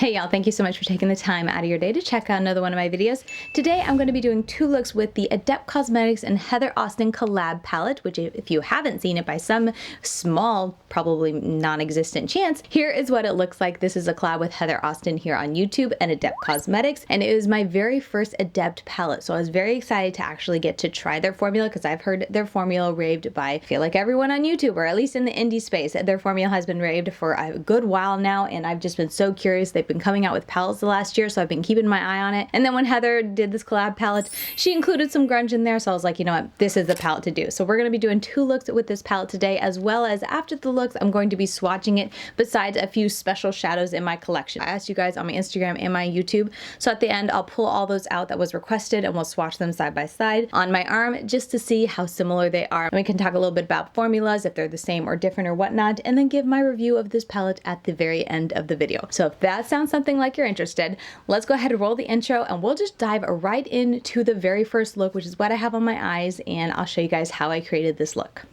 Hey y'all, thank you so much for taking the time out of your day to check out another one of my videos. Today I'm going to be doing two looks with the Adept Cosmetics and Heather Austin collab palette, which if you haven't seen it by some small, probably non-existent chance, here is what it looks like. This is a collab with Heather Austin here on YouTube and Adept Cosmetics, and it was my very first Adept palette, so I was very excited to actually get to try their formula because I've heard their formula raved by, I feel like everyone on YouTube, or at least in the indie space. Their formula has been raved for a good while now, and I've just been so curious. They've been coming out with palettes the last year, so I've been keeping my eye on it. And then when Heather did this collab palette, she included some grunge in there, so I was like, you know what, this is the palette to do. So we're going to be doing two looks with this palette today, as well as after the looks, I'm going to be swatching it besides a few special shadows in my collection. I asked you guys on my Instagram and my YouTube, so at the end I'll pull all those out that was requested and we'll swatch them side by side on my arm just to see how similar they are. And we can talk a little bit about formulas, if they're the same or different or whatnot, and then give my review of this palette at the very end of the video. So if that sounds something like you're interested, let's go ahead and roll the intro and we'll just dive right into the very first look, which is what I have on my eyes, and I'll show you guys how I created this look.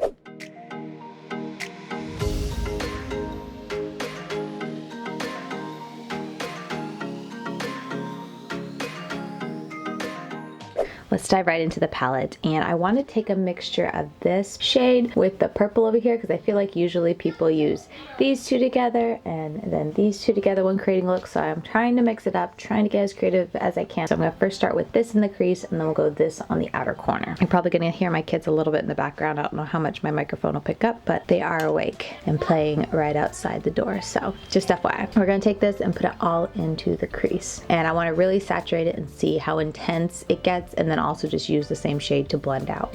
Let's dive right into the palette, and I want to take a mixture of this shade with the purple over here because I feel like usually people use these two together and then these two together when creating looks, so I'm trying to mix it up, trying to get as creative as I can. So I'm going to first start with this in the crease and then we'll go this on the outer corner. You're probably going to hear my kids a little bit in the background. I don't know how much my microphone will pick up, but they are awake and playing right outside the door, so just FYI. We're going to take this and put it all into the crease, and I want to really saturate it and see how intense it gets, and then also just use the same shade to blend out.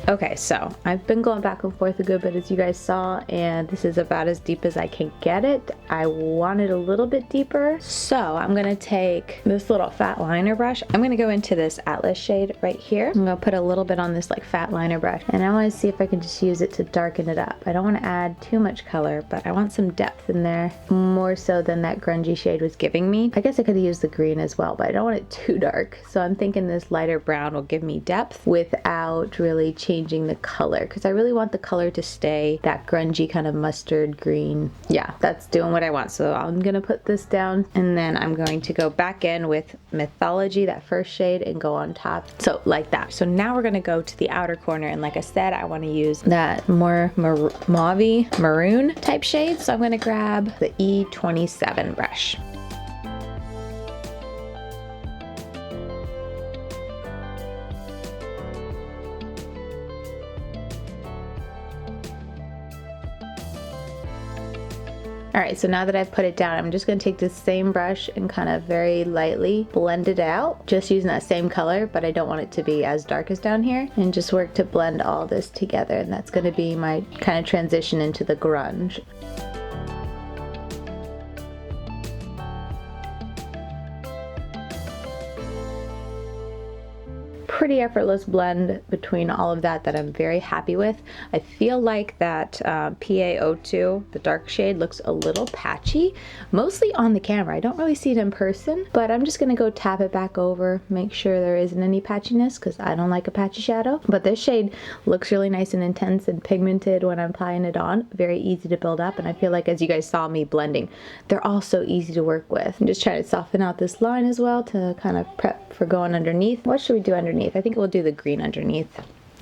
Okay, so I've been going back and forth a good bit, as you guys saw, and this is about as deep as I can get it. I want it a little bit deeper, so I'm gonna take this little fat liner brush. I'm gonna go into this Atlas shade right here. I'm gonna put a little bit on this like fat liner brush, and I wanna see if I can just use it to darken it up. I don't wanna add too much color, but I want some depth in there, more so than that grungy shade was giving me. I guess I could have used the green as well, but I don't want it too dark, so I'm thinking this lighter brown will give me depth without really changing the color, because I really want the color to stay that grungy kind of mustard green. Yeah, that's doing what I want. So I'm gonna put this down, and then I'm going to go back in with Mythology, that first shade, and go on top. So like that. So now we're gonna go to the outer corner, and like I said, I want to use that more mauve-y maroon type shade. So I'm gonna grab the E27 brush. Alright, so now that I've put it down, I'm just going to take this same brush and kind of very lightly blend it out, just using that same color, but I don't want it to be as dark as down here, and just work to blend all this together, and that's going to be my kind of transition into the grunge. Pretty effortless blend between all of that I'm very happy with. I feel like that PA02, the dark shade, looks a little patchy, mostly on the camera. I don't really see it in person, but I'm just gonna go tap it back over, make sure there isn't any patchiness, because I don't like a patchy shadow. But this shade looks really nice and intense and pigmented when I'm applying it on. Very easy to build up, and I feel like, as you guys saw me blending, they're all so easy to work with. I'm just trying to soften out this line as well to kind of prep for going underneath. What should we do underneath? I think we'll do the green underneath.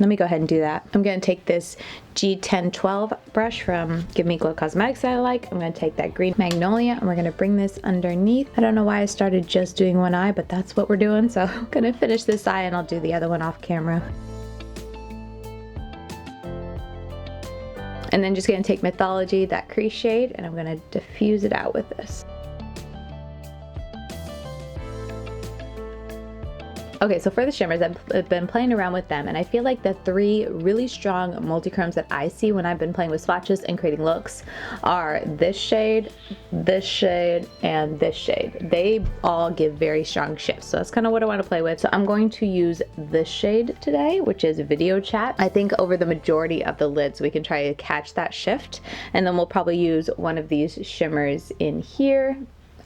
Let me go ahead and do that. I'm going to take this G1012 brush from Give Me Glow Cosmetics that I like. I'm going to take that green Magnolia, and we're going to bring this underneath. I don't know why I started just doing one eye, but that's what we're doing. So I'm going to finish this eye and I'll do the other one off camera. And then just going to take Mythology, that crease shade, and I'm going to diffuse it out with this. Okay, so for the shimmers, I've been playing around with them, and I feel like the three really strong multi-chromes that I see when I've been playing with swatches and creating looks are this shade, and this shade. They all give very strong shifts, so that's kind of what I want to play with. So I'm going to use this shade today, which is Video Chat. I think over the majority of the lids, we can try to catch that shift, and then we'll probably use one of these shimmers in here.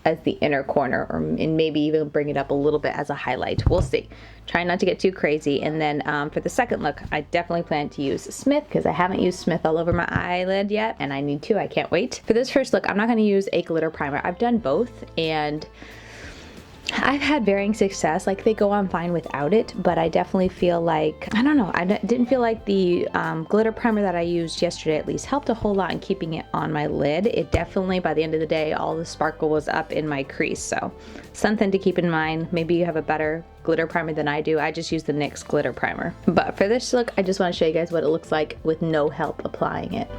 as the inner corner, and maybe even bring it up a little bit as a highlight. We'll see. Try not to get too crazy. And then for the second look, I definitely plan to use Smith because I haven't used Smith all over my eyelid yet, and I need to. I can't wait. For this first look, I'm not going to use a glitter primer. I've done both, and I've had varying success. Like, they go on fine without it, but I definitely feel like, I don't know, I didn't feel like the glitter primer that I used yesterday at least helped a whole lot in keeping it on my lid. It definitely, by the end of the day, all the sparkle was up in my crease, so something to keep in mind. Maybe you have a better glitter primer than I do. I just use the NYX glitter primer. But for this look, I just want to show you guys what it looks like with no help applying it.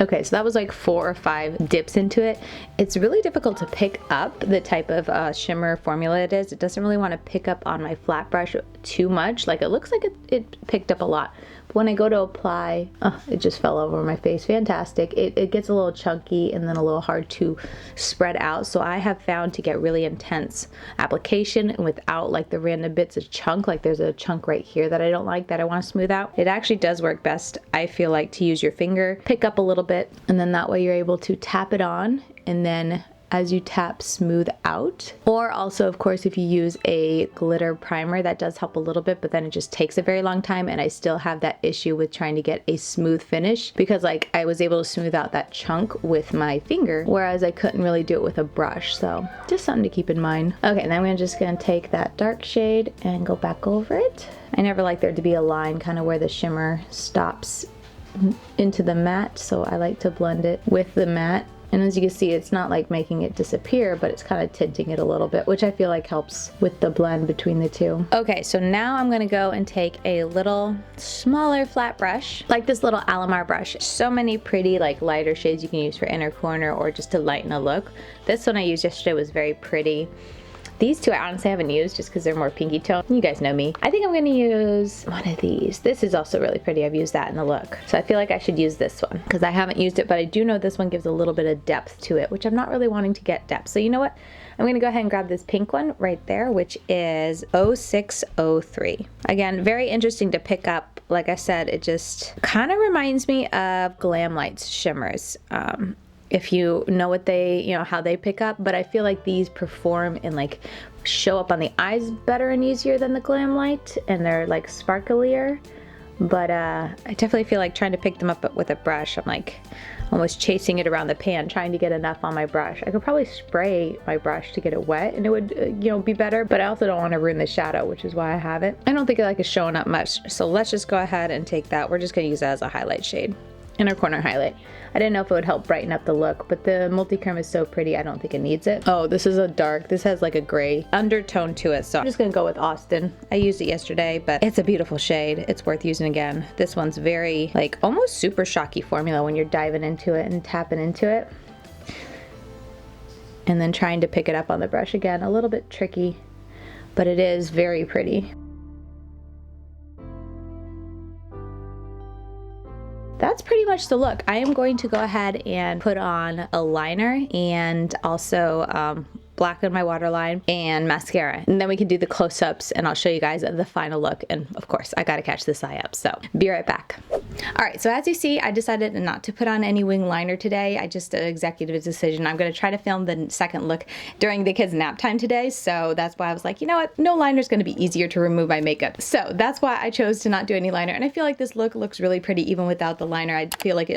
Okay, so that was like 4 or 5 dips into it. It's really difficult to pick up the type of shimmer formula it is. It doesn't really want to pick up on my flat brush too much. Like, it looks like it picked up a lot. But when I go to apply, it just fell over my face. Fantastic. It gets a little chunky and then a little hard to spread out. So I have found to get really intense application and without like the random bits of chunk. Like, there's a chunk right here that I don't like that I want to smooth out. It actually does work best, I feel like, to use your finger, pick up a little bit, and then that way you're able to tap it on, and then as you tap, smooth out. Or also, of course, if you use a glitter primer, that does help a little bit, but then it just takes a very long time, and I still have that issue with trying to get a smooth finish because, like, I was able to smooth out that chunk with my finger, whereas I couldn't really do it with a brush. So just something to keep in mind. Okay, and then I'm just gonna take that dark shade and go back over it. I never like there to be a line kind of where the shimmer stops into the matte, so I like to blend it with the matte. And as you can see, it's not like making it disappear, but it's kind of tinting it a little bit, which I feel like helps with the blend between the two. Okay, so now I'm gonna go and take a little smaller flat brush, like this little Alamar brush. So many pretty like lighter shades you can use for inner corner or just to lighten a look. This one I used yesterday was very pretty. These two I honestly haven't used just because they're more pinky tone. You guys know me. I think I'm gonna use one of these. This is also really pretty. I've used that in the look. So I feel like I should use this one because I haven't used it, but I do know this one gives a little bit of depth to it, which I'm not really wanting to get depth. So you know what? I'm gonna go ahead and grab this pink one right there, which is 0603. Again, very interesting to pick up. Like I said, it just kind of reminds me of Glam Light's shimmers. If you know what they, you know, how they pick up, but I feel like these perform and like show up on the eyes better and easier than the Glam Light, and they're like sparklier. But I definitely feel like trying to pick them up with a brush, I'm like almost chasing it around the pan, trying to get enough on my brush. I could probably spray my brush to get it wet and it would, you know, be better, but I also don't want to ruin the shadow, which is why I have it. I don't think it like is showing up much, so let's just go ahead and take that. We're just gonna use that as a highlight shade. Inner corner highlight. I didn't know if it would help brighten up the look, but the multi-chrome is so pretty, I don't think it needs it. Oh, this is a dark. This has like a gray undertone to it, so I'm just gonna go with Austin. I used it yesterday, but it's a beautiful shade. It's worth using again. This one's very, like, almost super shocky formula when you're diving into it and tapping into it. And then trying to pick it up on the brush again. A little bit tricky, but it is very pretty. That's pretty much the look. I am going to go ahead and put on a liner and also blacken my waterline and mascara, and then we can do the close-ups and I'll show you guys the final look. And of course I gotta catch this eye up, so be right back. All right, so as you see, I decided not to put on any wing liner today. I just executive decision. I'm gonna try to film the second look during the kids' nap time today, so that's why I was like, you know what, no liner is gonna be easier to remove my makeup. So that's why I chose to not do any liner, and I feel like this look looks really pretty even without the liner. I feel like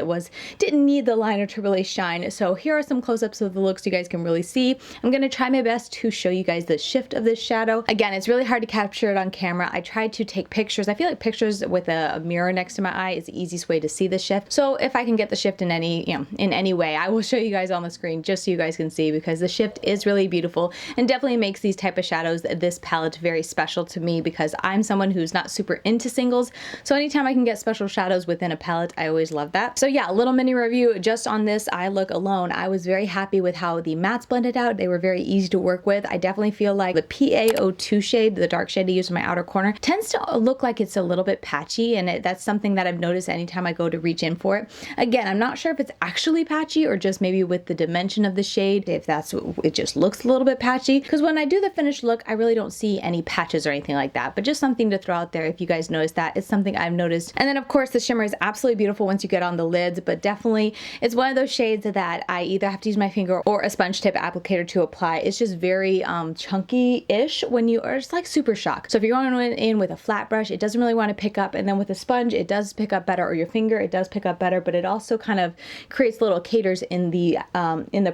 didn't need the liner to really shine. So here are some close-ups of the looks you guys can really see. I'm gonna try my best to show you guys the shift of this shadow. Again, it's really hard to capture it on camera. I tried to take pictures. I feel like pictures with a mirror next to my eye is the easiest way to see the shift. So if I can get the shift in any, you know, in any way, I will show you guys on the screen just so you guys can see, because the shift is really beautiful and definitely makes these type of shadows, this palette, very special to me because I'm someone who's not super into singles. So anytime I can get special shadows within a palette, I always love that. So yeah, a little mini review just on this eye look alone. I was very happy with how the mattes blended out. They were very very easy to work with. I definitely feel like the PaO2 shade, the dark shade I use in my outer corner, tends to look like it's a little bit patchy, and that's something that I've noticed anytime I go to reach in for it. Again, I'm not sure if it's actually patchy or just maybe with the dimension of the shade, if that's, it just looks a little bit patchy, because when I do the finished look, I really don't see any patches or anything like that, but just something to throw out there if you guys notice that. It's something I've noticed. And then of course the shimmer is absolutely beautiful once you get on the lids, but definitely it's one of those shades that I either have to use my finger or a sponge tip applicator to apply. It's just very chunky-ish when you are, it's like super shock. So if you're going in with a flat brush, it doesn't really want to pick up, and then with a sponge, it does pick up better, or your finger, it does pick up better, but it also kind of creates little caters in the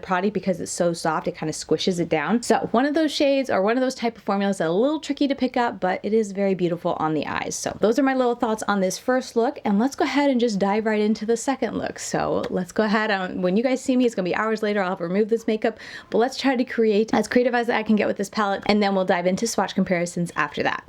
product because it's so soft, it kind of squishes it down. So one of those shades or one of those type of formulas that are a little tricky to pick up, but it is very beautiful on the eyes. So those are my little thoughts on this first look, and let's go ahead and just dive right into the second look. So let's go ahead, when you guys see me, it's gonna be hours later, I'll have removed this makeup, but let's try to create as creative as I can get with this palette, and then we'll dive into swatch comparisons after that.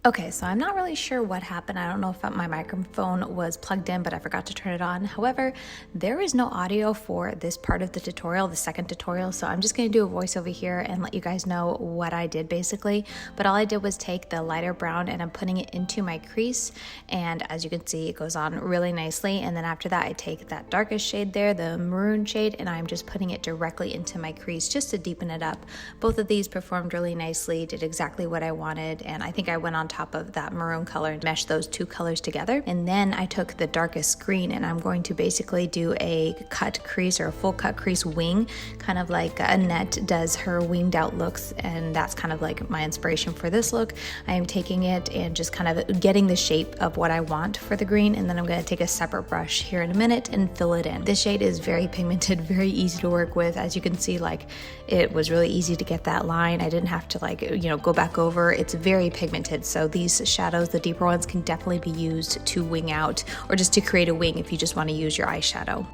Okay, so I'm not really sure what happened. I don't know if my microphone was plugged in, but I forgot to turn it on. However, there is no audio for this part of the tutorial, the second tutorial, so I'm just gonna do a voiceover here and let you guys know what I did basically. But all I did was take the lighter brown and I'm putting it into my crease, and as you can see, it goes on really nicely. And then after that, I take that darkest shade there, the maroon shade, and I'm just putting it directly into my crease just to deepen it up. Both of these performed really nicely, did exactly what I wanted, and I think I went on top of that maroon color and mesh those two colors together. And then I took the darkest green and I'm going to basically do a cut crease or a full cut crease wing, kind of like Annette does her winged out looks, and that's kind of like my inspiration for this look. I am taking it and just kind of getting the shape of what I want for the green, and then I'm going to take a separate brush here in a minute and fill it in. This shade is very pigmented, very easy to work with. As you can see, like, it was really easy to get that line. I didn't have to, like, you know, go back over. It's very pigmented, so these shadows, the deeper ones, can definitely be used to wing out or just to create a wing if you just want to use your eyeshadow.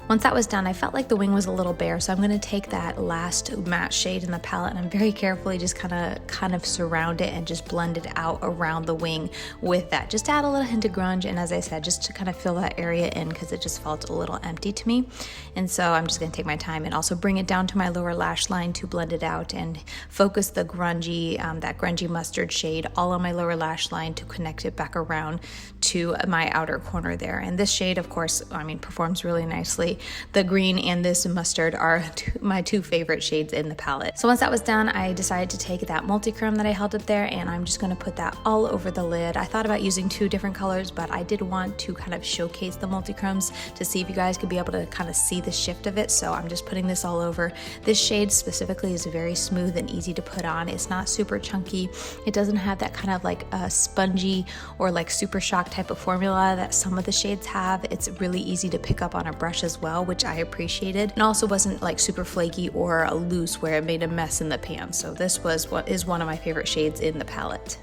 Once that was done, I felt like the wing was a little bare, so I'm going to take that last matte shade in the palette and I'm very carefully just kind of surround it and just blend it out around the wing with that. Just add a little hint of grunge, and as I said, just to kind of fill that area in because it just felt a little empty to me. And so I'm just going to take my time and also bring it down to my lower lash line to blend it out and focus the grungy, that grungy mustard shade all on my lower lash line to connect it back around to my outer corner there. And this shade, of course, I mean, performs really nicely. The green and this mustard are my two favorite shades in the palette. So once that was done, I decided to take that multi-chrome that I held up there and I'm just going to put that all over the lid. I thought about using two different colors, but I did want to kind of showcase the multi-chromes to see if you guys could be able to kind of see the shift of it. So I'm just putting this all over. This shade specifically is very smooth and easy to put on. It's not super chunky. It doesn't have that kind of like a spongy or like super shock type of formula that some of the shades have. It's really easy to pick up on a brush as well, which I appreciated. And also wasn't like super flaky or loose where it made a mess in the pan. So this was what is one of my favorite shades in the palette.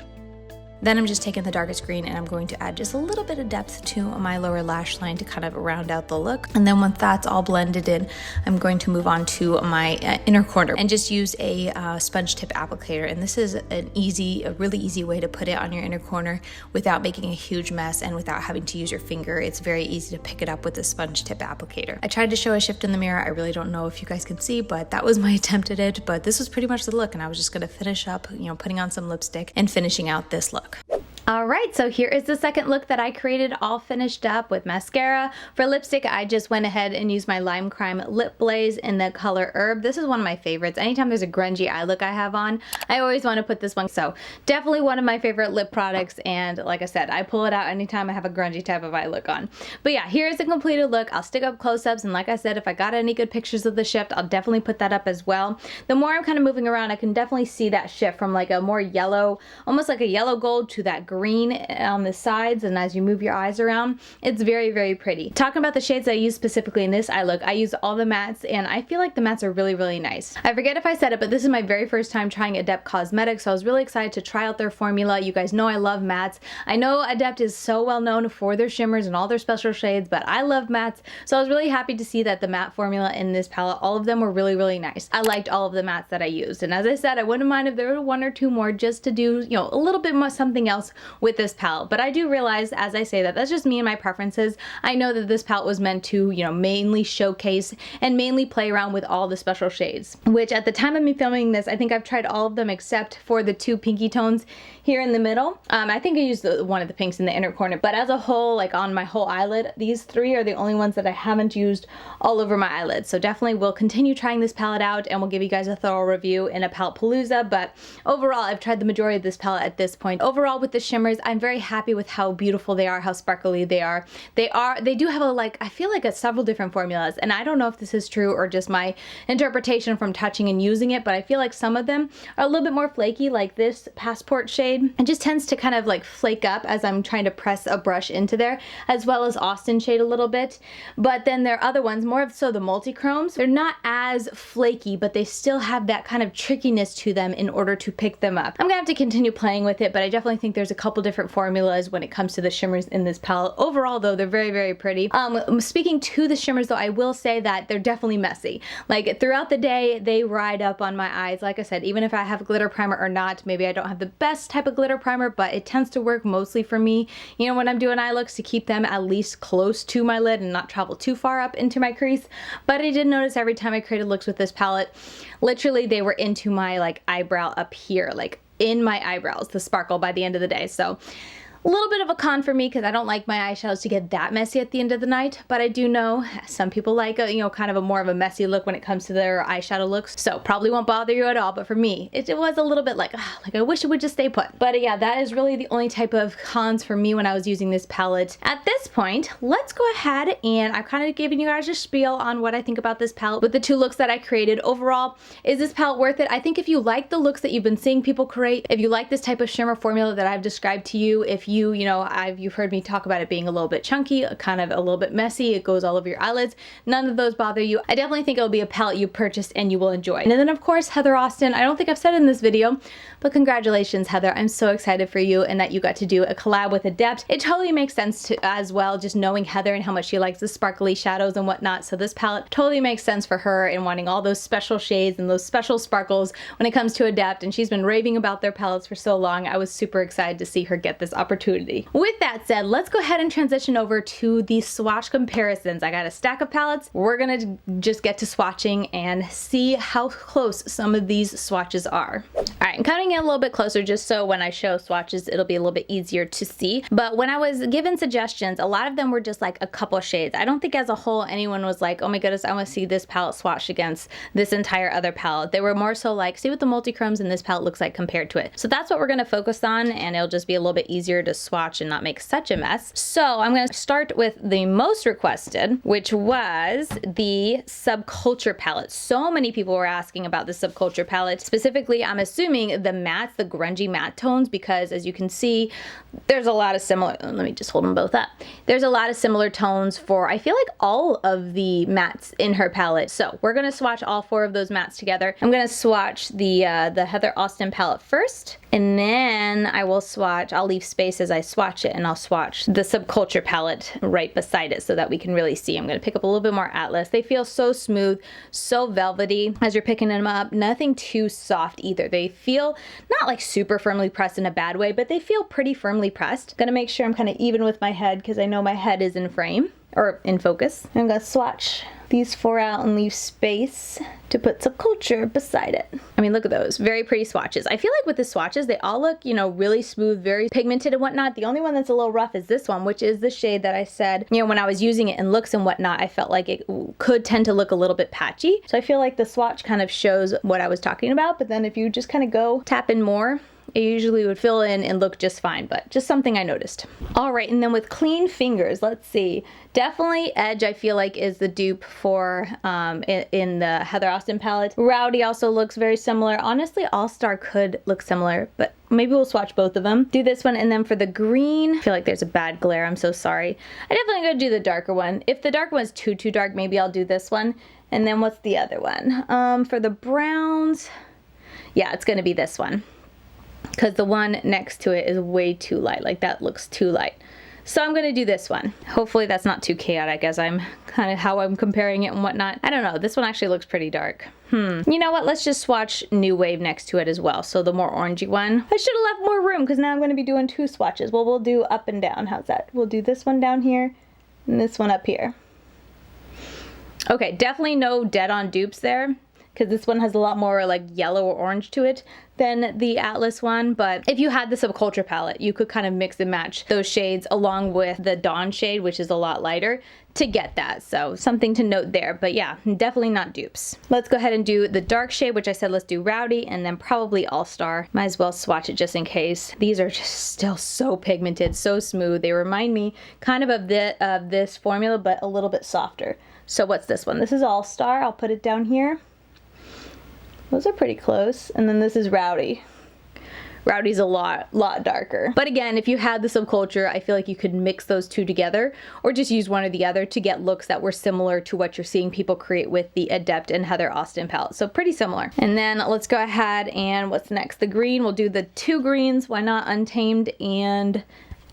Then I'm just taking the darkest green and I'm going to add just a little bit of depth to my lower lash line to kind of round out the look. And then once that's all blended in, I'm going to move on to my inner corner and just use a sponge tip applicator. And this is a really easy way to put it on your inner corner without making a huge mess and without having to use your finger. It's very easy to pick it up with the sponge tip applicator. I tried to show a shift in the mirror. I really don't know if you guys can see, but that was my attempt at it. But this was pretty much the look, and I was just going to finish up, you know, putting on some lipstick and finishing out this look. All right, so here is the second look that I created, all finished up with mascara. For lipstick, I just went ahead and used my Lime Crime Lip Blaze in the color Herb. This is one of my favorites. Anytime there's a grungy eye look I have on, I always want to put this one. So definitely one of my favorite lip products, and like I said, I pull it out anytime I have a grungy type of eye look on. But yeah, here's the completed look. I'll stick up close-ups, and like I said, if I got any good pictures of the shift, I'll definitely put that up as well. The more I'm kind of moving around, I can definitely see that shift from like a more yellow, almost like a yellow gold, to that green on the sides, and as you move your eyes around, it's very, very pretty. Talking about the shades that I use specifically in this eye look, I use all the mattes, and I feel like the mattes are really, really nice. I forget if I said it, but this is my very first time trying Adept Cosmetics, so I was really excited to try out their formula. You guys know I love mattes. I know Adept is so well known for their shimmers and all their special shades, but I love mattes, so I was really happy to see that the matte formula in this palette, all of them were really, really nice. I liked all of the mattes that I used, and as I said, I wouldn't mind if there were one or two more just to do, you know, a little bit more something else with this palette. But I do realize, as I say that, that's just me and my preferences. I know that this palette was meant to, you know, mainly showcase and mainly play around with all the special shades, which at the time of me filming this, I think I've tried all of them except for the two pinky tones here in the middle. I think I used one of the pinks in the inner corner, but as a whole, like on my whole eyelid, these three are the only ones that I haven't used all over my eyelids. So definitely we'll continue trying this palette out and we'll give you guys a thorough review in a palette palooza. But overall, I've tried the majority of this palette at this point. Overall, with the shimmers, I'm very happy with how beautiful they are, how sparkly they are. They do have I feel like several different formulas, and I don't know if this is true or just my interpretation from touching and using it, but I feel like some of them are a little bit more flaky, like this Passport shade. It just tends to kind of like flake up as I'm trying to press a brush into there, as well as Austin shade a little bit. But then there are other ones, more of so the multi-chromes, they're not as flaky, but they still have that kind of trickiness to them in order to pick them up. I'm gonna have to continue playing with it, but I definitely think there's a couple different formulas when it comes to the shimmers in this palette. Overall though, they're very, very pretty. Speaking to the shimmers though, I will say that they're definitely messy. Like throughout the day, they ride up on my eyes. Like I said, even if I have glitter primer or not, maybe I don't have the best type of glitter primer, but it tends to work mostly for me, you know, when I'm doing eye looks, to keep them at least close to my lid and not travel too far up into my crease. But I did notice every time I created looks with this palette, literally they were into my like eyebrow up here, like in my eyebrows, the sparkle by the end of the day. So a little bit of a con for me because I don't like my eyeshadows to get that messy at the end of the night, but I do know some people like a, you know, kind of a more of a messy look when it comes to their eyeshadow looks, so probably won't bother you at all. But for me, it was a little bit like I wish it would just stay put. But yeah, that is really the only type of cons for me when I was using this palette. At this point, let's go ahead and I've kind of given you guys a spiel on what I think about this palette with the two looks that I created. Overall, is this palette worth it? I think if you like the looks that you've been seeing people create, if you like this type of shimmer formula that I've described to you, if you know, you've heard me talk about it being a little bit chunky, kind of a little bit messy, it goes all over your eyelids, none of those bother you, I definitely think it'll be a palette you purchase and you will enjoy. And then of course, Heather Austin, I don't think I've said it in this video, but congratulations, Heather. I'm so excited for you and that you got to do a collab with Adept. It totally makes sense to as well, just knowing Heather and how much she likes the sparkly shadows and whatnot. So this palette totally makes sense for her and wanting all those special shades and those special sparkles when it comes to Adept. And she's been raving about their palettes for so long. I was super excited to see her get this opportunity. With that said, let's go ahead and transition over to the swatch comparisons. I got a stack of palettes. We're gonna just get to swatching and see how close some of these swatches are. All right, I'm cutting it a little bit closer just so when I show swatches, it'll be a little bit easier to see. But when I was given suggestions, a lot of them were just like a couple shades. I don't think as a whole anyone was like, oh my goodness, I want to see this palette swatched against this entire other palette. They were more so like, see what the multi-chromes in this palette looks like compared to it. So that's what we're gonna focus on, and it'll just be a little bit easier to swatch and not make such a mess. So I'm gonna start with the most requested, which was the Subculture palette. So many people were asking about the Subculture palette. Specifically, I'm assuming the mattes, the grungy matte tones, because as you can see, there's a lot of similar, let me just hold them both up. There's a lot of similar tones for, I feel like, all of the mattes in her palette. So we're gonna swatch all four of those mattes together. I'm gonna swatch the Heather Austin palette first, and then I will swatch, I'll leave space as I swatch it, and I'll swatch the Subculture palette right beside it so that we can really see. I'm gonna pick up a little bit more Atlas. They feel so smooth, so velvety as you're picking them up. Nothing too soft either. They feel not like super firmly pressed in a bad way, but they feel pretty firmly pressed. Gonna make sure I'm kind of even with my head because I know my head is in frame or in focus. I'm gonna swatch these four out and leave space to put Subculture beside it. I mean, look at those, very pretty swatches. I feel like with the swatches, they all look, you know, really smooth, very pigmented and whatnot. The only one that's a little rough is this one, which is the shade that I said, you know, when I was using it in looks and whatnot, I felt like it could tend to look a little bit patchy. So I feel like the swatch kind of shows what I was talking about, but then if you just kind of go tap in more, it usually would fill in and look just fine, but just something I noticed. All right, and then with clean fingers, let's see. Definitely Edge, I feel like, is the dupe for in the Heather Austin palette. Rowdy also looks very similar. Honestly, All Star could look similar, but maybe we'll swatch both of them. Do this one, and then for the green, I feel like there's a bad glare, I'm so sorry. I definitely gonna do the darker one. If the dark one's too dark, maybe I'll do this one. And then what's the other one? For the browns, yeah, it's gonna be this one, because the one next to it is way too light. Like, that looks too light. So I'm gonna do this one. Hopefully that's not too chaotic as I'm kind of how I'm comparing it and whatnot. I don't know, this one actually looks pretty dark. You know what, let's just swatch New Wave next to it as well. So the more orangey one. I should have left more room because now I'm gonna be doing 2 swatches. Well, we'll do up and down, how's that? We'll do this one down here and this one up here. Okay, definitely no dead on dupes there, because this one has a lot more like yellow or orange to it than the Atlas one. But if you had the Subculture palette, you could kind of mix and match those shades along with the Dawn shade, which is a lot lighter, to get that. So something to note there. But yeah, definitely not dupes. Let's go ahead and do the dark shade, which I said let's do Rowdy, and then probably All Star. Might as well swatch it just in case. These are just still so pigmented, so smooth. They remind me kind of this formula, but a little bit softer. So what's this one? This is All Star. I'll put it down here. Those are pretty close. And then this is Rowdy. Rowdy's a lot darker. But again, if you had the Subculture, I feel like you could mix those two together or just use one or the other to get looks that were similar to what you're seeing people create with the Adept and Heather Austin palette. So pretty similar. And then let's go ahead and what's next? The green. We'll do the 2 greens. Why not? Untamed and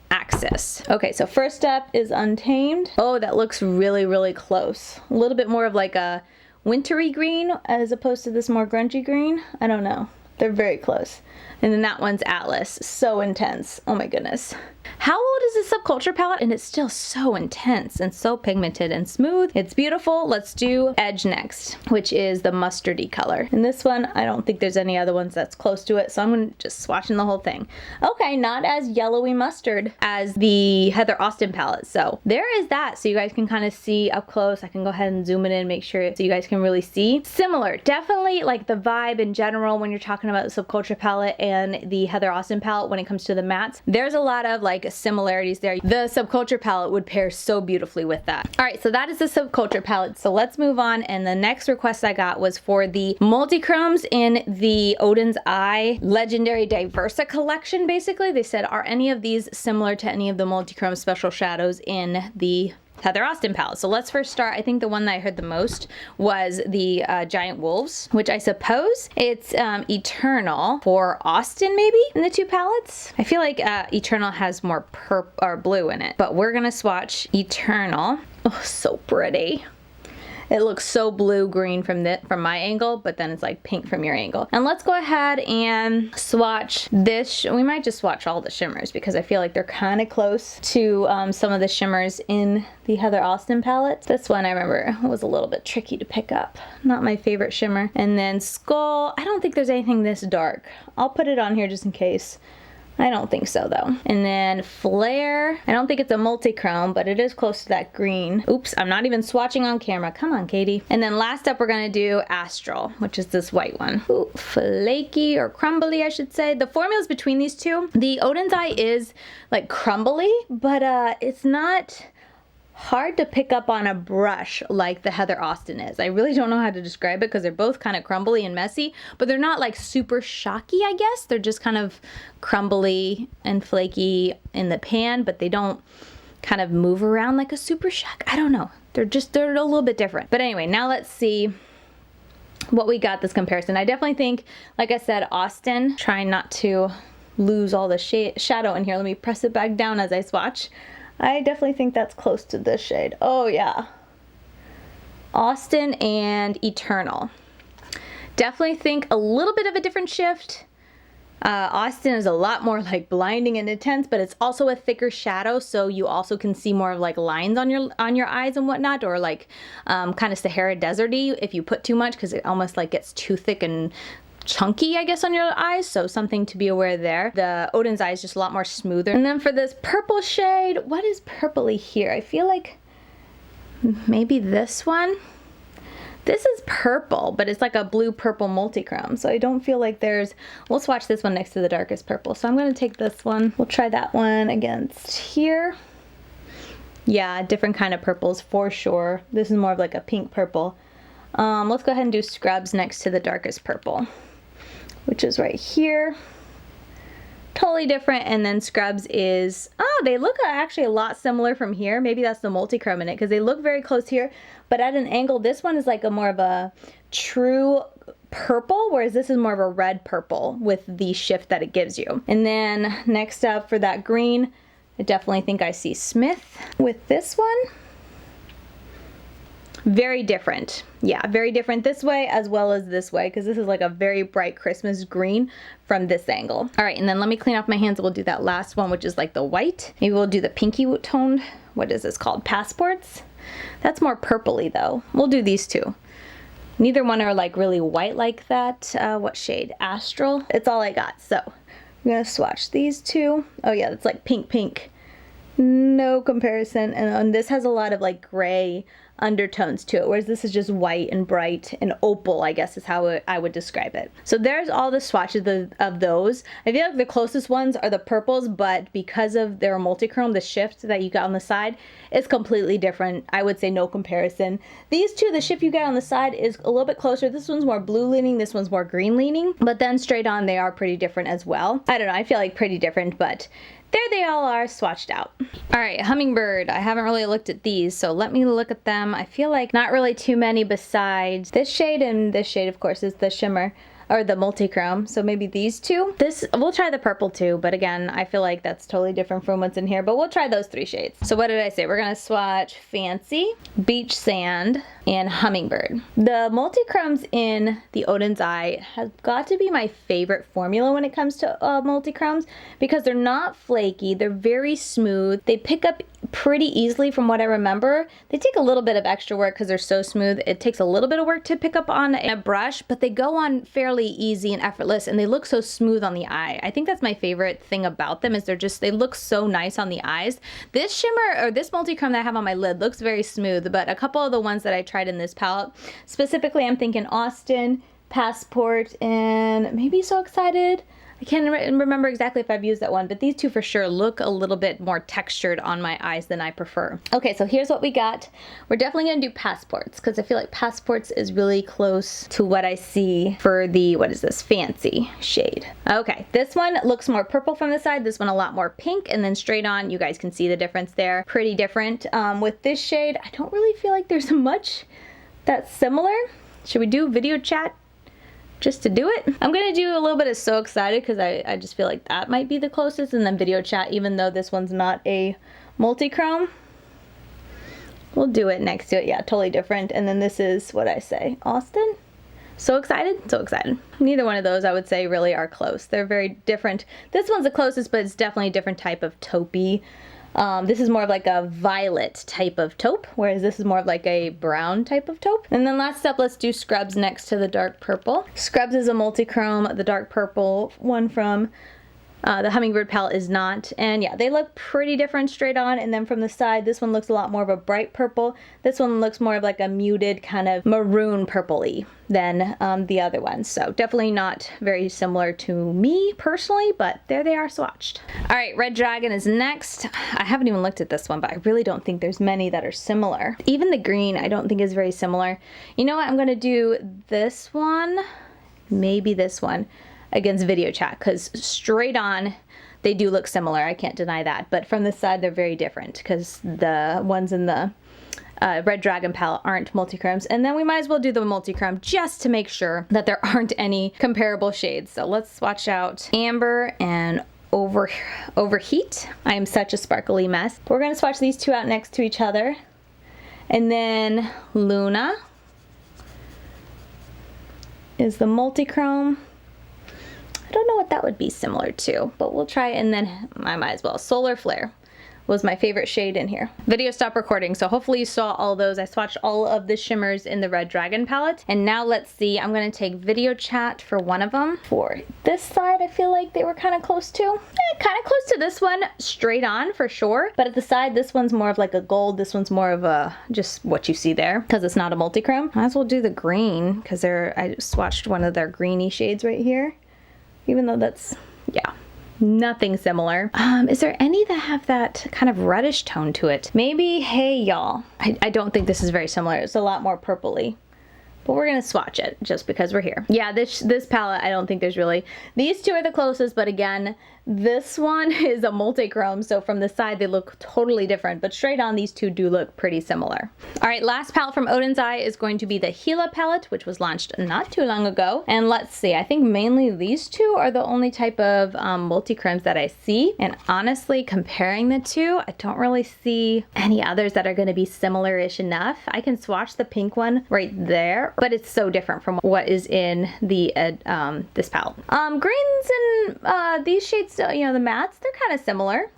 Axis. Okay, so first up is Untamed. Oh, that looks really, really close. A little bit more of like a wintry green as opposed to this more grungy green. I don't know. They're very close. And then that one's Atlas. So intense. Oh my goodness. How old is this Subculture palette? And it's still so intense and so pigmented and smooth. It's beautiful. Let's do Edge next, which is the mustardy color. And this one, I don't think there's any other ones that's close to it, so I'm gonna just swatching the whole thing. Okay, not as yellowy mustard as the Heather Austin palette. So there is that. So you guys can kind of see up close. I can go ahead and zoom it in, make sure so you guys can really see. Similar, definitely like the vibe in general when you're talking about the Subculture palette and the Heather Austin palette when it comes to the mattes. There's a lot of like similarities there. The Subculture palette would pair so beautifully with that. All right, so that is the Subculture palette. So let's move on. And the next request I got was for the multi-chromes in the Oden's Eye Legendary Diversa collection. Basically, they said, are any of these similar to any of the multi-chrome special shadows in the Heather Austin palette? So let's first start. I think the one that I heard the most was the Giant Wolves, which I suppose it's Eternal for Austin maybe in the 2 palettes. I feel like Eternal has more purple or blue in it, but we're gonna swatch Eternal. Oh, so pretty. It looks so blue-green from my angle, but then it's like pink from your angle. And let's go ahead and swatch this. We might just swatch all the shimmers because I feel like they're kind of close to some of the shimmers in the Heather Austin palette. This one I remember was a little bit tricky to pick up. Not my favorite shimmer. And then Skull, I don't think there's anything this dark. I'll put it on here just in case. I don't think so though. And then Flare, I don't think it's a multi-chrome, but it is close to that green. Oops, I'm not even swatching on camera. Come on, Katie. And then last up, we're gonna do Astral, which is this white one. Ooh, flaky or crumbly, I should say. The formulas between these two, the Oden's Eye is like crumbly, but it's not hard to pick up on a brush like the Heather Austin is. I really don't know how to describe it because they're both kind of crumbly and messy, but they're not like super shocky, I guess. They're just kind of crumbly and flaky in the pan, but they don't kind of move around like a super shock. I don't know. They're a little bit different. But anyway, now let's see what we got this comparison. I definitely think, like I said, Austin, trying not to lose all the shadow in here. Let me press it back down as I swatch. I definitely think that's close to this shade. Oh yeah. Austin and Eternal. Definitely think a little bit of a different shift. Austin is a lot more like blinding and intense, but it's also a thicker shadow, so you also can see more of like lines on your eyes and whatnot, or like kind of Sahara deserty if you put too much, because it almost like gets too thick and chunky, I guess, on your eyes, so something to be aware there. The Oden's Eye is just a lot more smoother. And then for this purple shade, what is purpley here? I feel like maybe this one. This is purple, but it's like a blue-purple multi-chrome, so I don't feel like there's... We'll swatch this one next to the darkest purple, so I'm going to take this one. We'll try that one against here. Yeah, different kind of purples for sure. This is more of like a pink purple. Let's go ahead and do Scrubs next to the darkest purple, which is right here. Totally different. And then Scrubs is, oh, they look actually a lot similar from here. Maybe that's the multi-chrome in it, because they look very close here, but at an angle, this one is like a more of a true purple, whereas this is more of a red purple with the shift that it gives you. And then next up for that green, I definitely think I see Smith with this one. Very different. Yeah, very different this way as well as this way, because this is like a very bright Christmas green from this angle. All right, and then let me clean off my hands. We'll do that last one, which is like the white. Maybe we'll do the pinky toned. What is this called? Passports? That's more purpley though. We'll do these two. Neither one are like really white like that. What shade? Astral. It's all I got. So I'm gonna swatch these two. Oh yeah, it's like pink, pink. No comparison. And this has a lot of like gray undertones to it, whereas this is just white and bright and opal, I guess is how I would describe it. So there's all the swatches of those. I feel like the closest ones are the purples, but because of their multi-chrome, the shift that you got on the side is completely different. I would say no comparison. These two, the shift you get on the side is a little bit closer. This one's more blue leaning, this one's more green leaning, but then straight on they are pretty different as well. I don't know, I feel like pretty different, but there they all are swatched out. All right, Hummingbird. I haven't really looked at these, so let me look at them. I feel like not really too many besides this shade, and this shade, of course, is the shimmer or the multi-chrome. So maybe these two. We'll try the purple too, but again, I feel like that's totally different from what's in here, but we'll try those 3 shades. So what did I say? We're gonna swatch Fancy, Beach Sand, and Hummingbird. The multi-chromes in the Oden's Eye has got to be my favorite formula when it comes to multi-chromes, because they're not flaky, they're very smooth, they pick up pretty easily from what I remember. They take a little bit of extra work because they're so smooth. It takes a little bit of work to pick up on a brush, but they go on fairly easy and effortless, and they look so smooth on the eye. I think that's my favorite thing about them, is they look so nice on the eyes. This shimmer, or this multi-chrome that I have on my lid, looks very smooth, but a couple of the ones that I tried in this palette, specifically I'm thinking Austin, Passport, and maybe So Excited. I can't remember exactly if I've used that one, but these two for sure look a little bit more textured on my eyes than I prefer. Okay, so here's what we got. We're definitely gonna do Passports, because I feel like Passports is really close to what I see for the, what is this, Fancy shade. Okay, this one looks more purple from the side, this one a lot more pink, and then straight on, you guys can see the difference there. Pretty different. With this shade, I don't really feel like there's much that's similar. Should we do video chat just to do it? I'm gonna do a little bit of So Excited, because I just feel like that might be the closest, and then video chat, even though this one's not a multi-chrome. We'll do it next to it. Yeah, totally different. And then this is, what I say, Austin? So Excited? So Excited. Neither one of those I would say really are close. They're very different. This one's the closest, but it's definitely a different type of taupey. This is more of like a violet type of taupe, whereas this is more of like a brown type of taupe. And then last up, let's do Scrubs next to the dark purple. Scrubs is a multi-chrome. The dark purple one from the Hummingbird palette is not. And yeah, they look pretty different straight on. And then from the side, this one looks a lot more of a bright purple. This one looks more of like a muted kind of maroon purpley than the other ones. So definitely not very similar to me personally, but there they are swatched. All right, Red Dragon is next. I haven't even looked at this one, but I really don't think there's many that are similar. Even the green I don't think is very similar. You know what, I'm gonna do this one, maybe this one, against video chat, because straight on they do look similar, I can't deny that, but from this side they're very different, because the ones in the Red Dragon palette aren't multi-chromes. And then we might as well do the multi-chrome just to make sure that there aren't any comparable shades. So let's swatch out Amber and Overheat. I am such a sparkly mess. We're gonna swatch these two out next to each other. And then Luna is the multi-chrome. I don't know what that would be similar to, but we'll try it. And then I might as well. Solar Flare was my favorite shade in here. Video stopped recording, so hopefully you saw all those. I swatched all of the shimmers in the Red Dragon palette. And now let's see, I'm gonna take video chat for one of them. For this side, I feel like they were kind of close to. Kind of close to this one, straight on for sure. But at the side, this one's more of like a gold. This one's more of a, just what you see there, because it's not a multi-chrome. Might as well do the green, because I swatched one of their greeny shades right here. Even though that's, yeah, nothing similar. Is there any that have that kind of reddish tone to it? Maybe Hey Y'all. I don't think this is very similar. It's a lot more purpley. But we're gonna swatch it just because we're here. Yeah, this palette, I don't think there's really, these two are the closest, but again, This one is a multi-chrome, so from the side they look totally different, but straight on these two do look pretty similar. All right, last palette from Oden's Eye is going to be the Gila palette, which was launched not too long ago. And let's see, I think mainly these two are the only type of multi-chromes that I see. And honestly, comparing the two, I don't really see any others that are going to be similar-ish enough. I can swatch the pink one right there, but it's so different from what is in the this palette. Greens and these shades, you know, the mattes, they're kind of similar.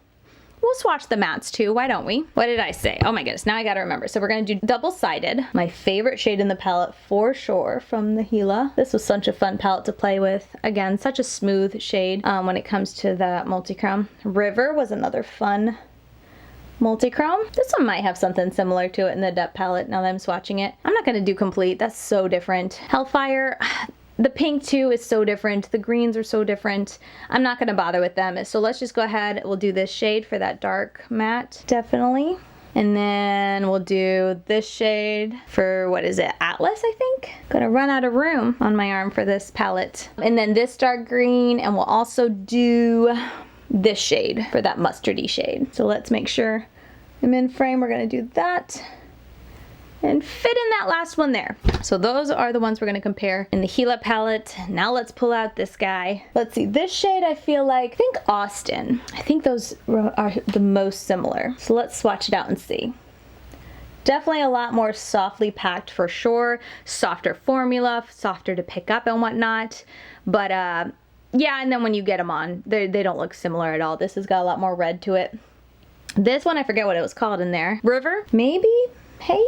We'll swatch the mattes too, why don't we? What did I say? Oh my goodness, now I gotta remember. So we're gonna do double-sided. My favorite shade in the palette for sure from the Gila. This was such a fun palette to play with. Again, such a smooth shade when it comes to the multi-chrome. River was another fun multi-chrome. This one might have something similar to it in the Adept palette now that I'm swatching it. I'm not gonna do complete, that's so different. Hellfire, the pink too is so different. The greens are so different. I'm not gonna bother with them. So let's just go ahead. We'll do this shade for that dark matte, definitely. And then we'll do this shade for, what is it, Atlas, I think? Gonna run out of room on my arm for this palette. And then this dark green, and we'll also do this shade for that mustardy shade. So let's make sure I'm in frame. We're gonna do that and fit in that last one there. So those are the ones we're gonna compare in the Gila palette. Now let's pull out this guy. Let's see, this shade I feel like, I think Austin. I think those are the most similar. So let's swatch it out and see. Definitely a lot more softly packed for sure. Softer formula, softer to pick up and whatnot. But yeah, and then when you get them on, they don't look similar at all. This has got a lot more red to it. This one, I forget what it was called in there. River, maybe? Hey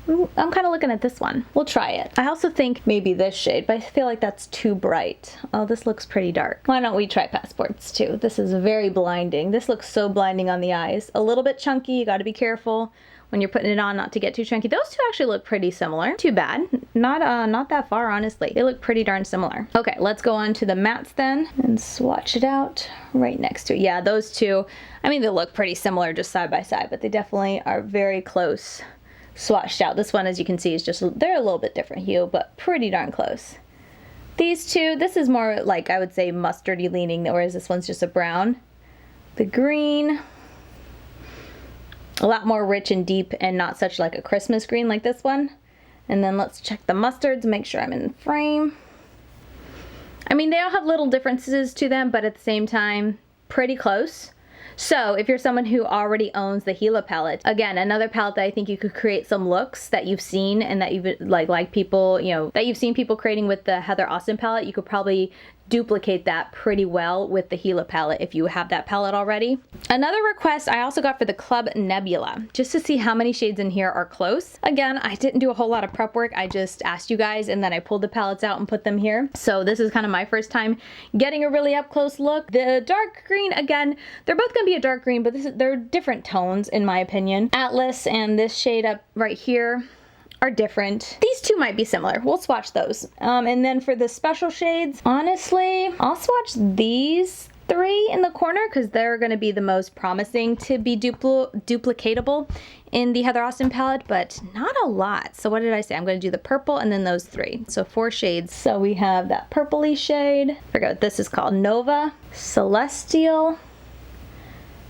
y'all, I'm kind of looking at this one. We'll try it. I also think maybe this shade, but I feel like that's too bright. Oh, this looks pretty dark. Why don't we try Passports too? This is very blinding. This looks so blinding on the eyes. A little bit chunky, you gotta be careful when you're putting it on not to get too chunky. Those two actually look pretty similar. Too bad. Not that far, honestly. They look pretty darn similar. Okay, let's go on to the mattes then and swatch it out right next to it. Yeah, those two, I mean, they look pretty similar just side by side, but they definitely are very close. Swatched out. This one, as you can see, is just, they're a little bit different hue, but pretty darn close. These two, this is more like, I would say, mustardy leaning, whereas this one's just a brown. The green, a lot more rich and deep and not such like a Christmas green like this one. And then let's check the mustards, make sure I'm in frame. I mean, they all have little differences to them, but at the same time, pretty close. So if you're someone who already owns the Gila palette, again, another palette that I think you could create some looks that you've seen and that you've like people, you know, that you've seen people creating with the Heather Austin palette, you could probably duplicate that pretty well with the Gila palette if you have that palette already. Another request I also got for the Club Nebula, just to see how many shades in here are close. Again, I didn't do a whole lot of prep work. I just asked you guys and then I pulled the palettes out and put them here. So this is kind of my first time getting a really up close look. The dark green, again, they're both gonna be a dark green, but they're different tones in my opinion. Atlas and this shade up right here are different. These two might be similar. We'll swatch those. And then for the special shades, honestly, I'll swatch these three in the corner because they're going to be the most promising to be duplicatable in the Heather Austin palette, but not a lot. So what did I say? I'm going to do the purple and then those three. So 4 shades. So we have that purpley shade. I forget what this is called. Nova, Celestial,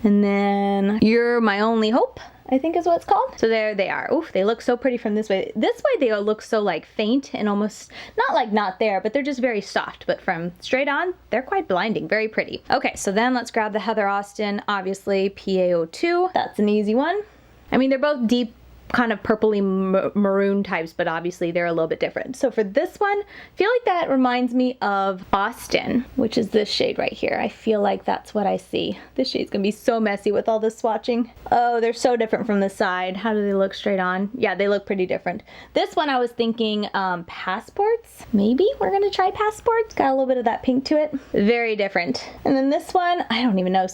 and then You're My Only Hope, I think is what it's called. So there they are. Oof, they look so pretty from this way. This way they look so like faint and almost not like not there, but they're just very soft. But from straight on, they're quite blinding, very pretty. Okay, so then let's grab the Heather Austin, obviously PA02. That's an easy one. I mean, they're both deep, kind of purpley maroon types, but obviously they're a little bit different. So for this one, I feel like that reminds me of Austin, which is this shade right here. I feel like that's what I see. This shade's gonna be so messy with all this swatching. Oh, they're so different from the side. How do they look straight on? Yeah, they look pretty different. This one I was thinking Passports. Maybe we're gonna try Passports. Got a little bit of that pink to it. Very different. And then this one, I don't even know.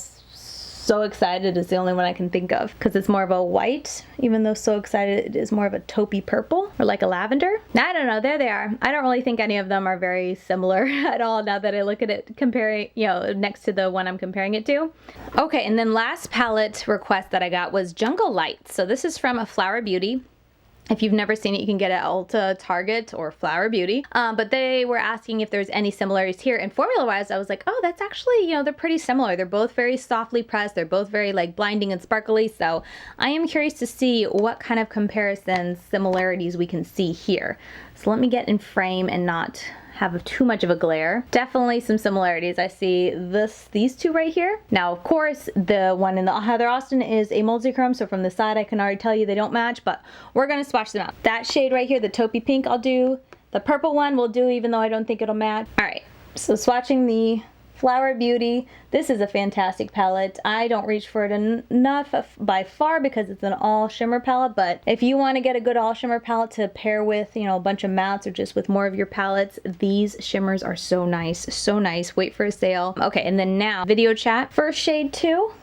So Excited is the only one I can think of because it's more of a white, even though So Excited is more of a taupey purple or like a lavender. I don't know, there they are. I don't really think any of them are very similar at all now that I look at it comparing, you know, next to the one I'm comparing it to. Okay, and then last palette request that I got was Jungle Lights. So this is from Flower Beauty. If you've never seen it, you can get it at Ulta, Target, or Flower Beauty. But they were asking if there's any similarities here. And formula-wise, I was like, oh, that's actually, you know, they're pretty similar. They're both very softly pressed. They're both very like blinding and sparkly. So I am curious to see what kind of comparisons, similarities we can see here. So let me get in frame and not have too much of a glare. Definitely some similarities. I see these two right here. Now, of course, the one in the Heather Austin is a multi-chrome, so from the side I can already tell you they don't match, but we're gonna swatch them out. That shade right here, the taupey pink, I'll do. The purple one we'll do, even though I don't think it'll match. All right, so swatching the Flower Beauty. This is a fantastic palette. I don't reach for it enough by far because it's an all shimmer palette, but if you want to get a good all shimmer palette to pair with, you know, a bunch of mattes or just with more of your palettes, these shimmers are so nice, so nice. Wait for a sale. Okay, and then now, video chat. First shade 2.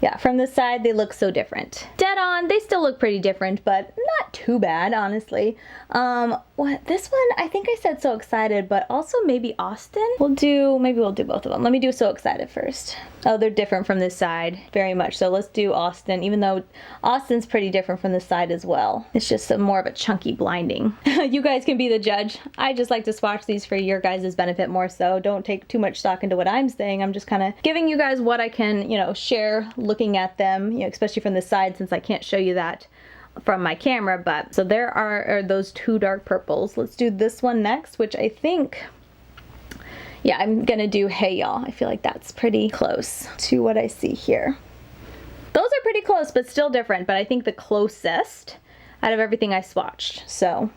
Yeah, from the side, they look so different. Dead on, they still look pretty different, but not too bad, honestly. This one, I think I said So Excited, but also maybe Austin? Maybe we'll do both of them. Let me do So Excited first. Oh, they're different from this side, very much. So let's do Austin, even though Austin's pretty different from this side as well. It's just more of a chunky blinding. You guys can be the judge. I just like to swatch these for your guys' benefit more so. Don't take too much stock into what I'm saying. I'm just kind of giving you guys what I can, you know, share looking at them, you know, especially from the side since I can't show you that from my camera. But so there are those two dark purples. Let's do this one next, which I think, yeah, I'm gonna do Hey Y'all. I feel like that's pretty close to what I see here. Those are pretty close, but still different, but I think the closest out of everything I swatched. So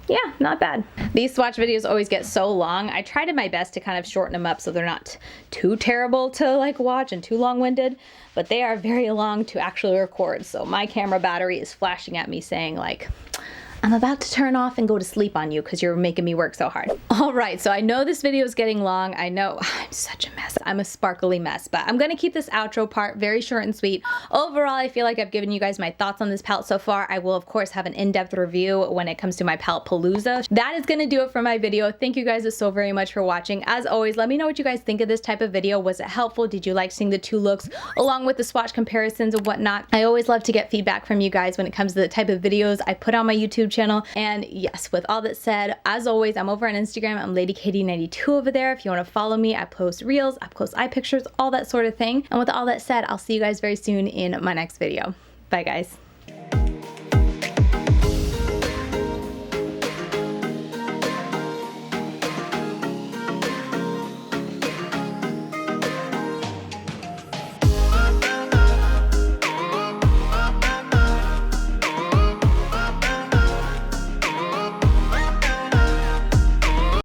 yeah, not bad. These swatch videos always get so long. I tried my best to kind of shorten them up so they're not too terrible to like watch and too long-winded, but they are very long to actually record. So my camera battery is flashing at me saying like, I'm about to turn off and go to sleep on you because you're making me work so hard. All right, so I know this video is getting long. I know I'm such a mess. I'm a sparkly mess, but I'm gonna keep this outro part very short and sweet. Overall, I feel like I've given you guys my thoughts on this palette so far. I will, of course, have an in-depth review when it comes to my palette palooza. That is gonna do it for my video. Thank you guys so very much for watching. As always, let me know what you guys think of this type of video. Was it helpful? Did you like seeing the two looks along with the swatch comparisons and whatnot? I always love to get feedback from you guys when it comes to the type of videos I put on my YouTube channel. And yes, with all that said, as always, I'm over on Instagram. I'm LadyKatie92 over there. If you want to follow me, I post reels, I post eye pictures, all that sort of thing. And with all that said, I'll see you guys very soon in my next video. Bye, guys.